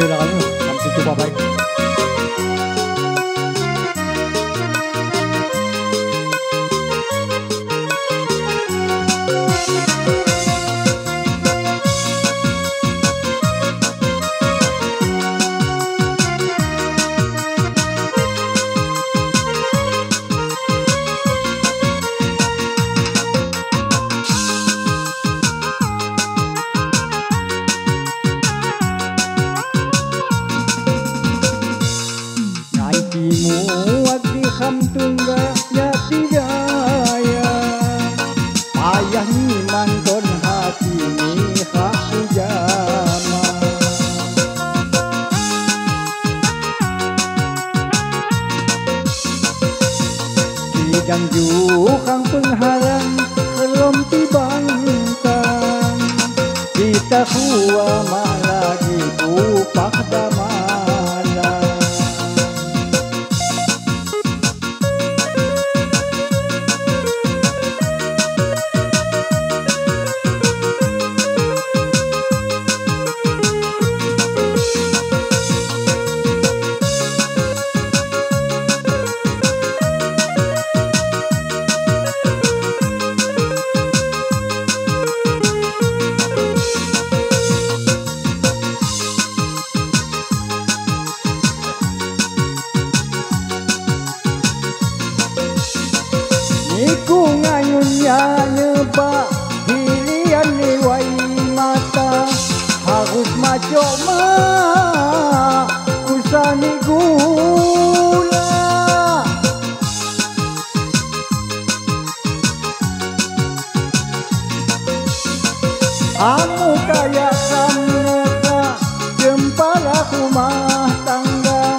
Ayolah kamu, sampai jumpa baik. Muak di tungga ya tidaya payah ni manton hati ni aku jama sidang jukang penghalang belum tibangkan kita kuwa malagi upak damala. Iku ngayun ya nyebak hilian liwai mata harus maco mak kusani gula amu kaya kamneka jempala rumah tangga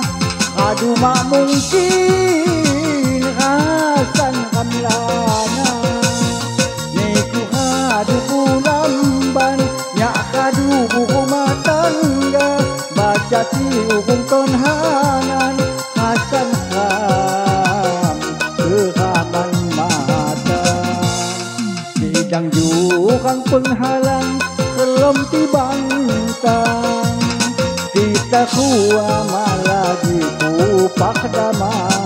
aduh mak mungkin asan kamlana niku hadu kulamban nyak kadu rumah tangga baca ti hukum tonhanan hasan ham keraman mata sidang jurang penghalang kelom tibangkan kita kuwa malagi kupak damala.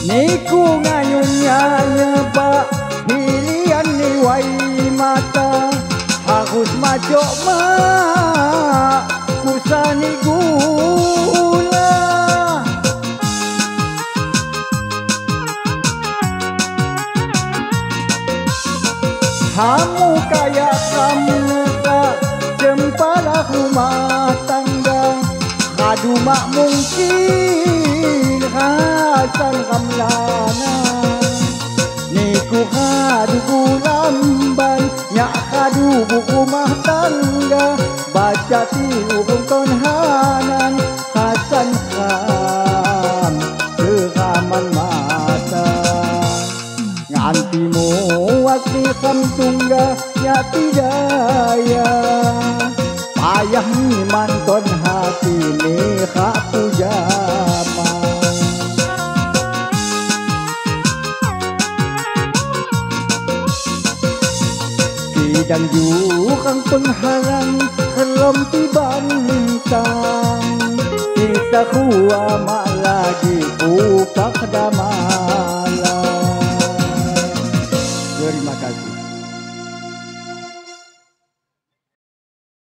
Niku ngayun ya nyebak hilian liwai mata harus maco mak kusani gula hamu kaya kamneka jempala rumah tangga kadu mak mungkin hasan kamlana niku kadu kulamban nyak kadu rumah tangga baca ti hukum tonhanan hasan kam seraman mata nganti muak di tungga ya tidaya payah ni manton hati ni aku jama sidang jurang penghalang kelom tibangkan kita kuwa mak lagi upak damai.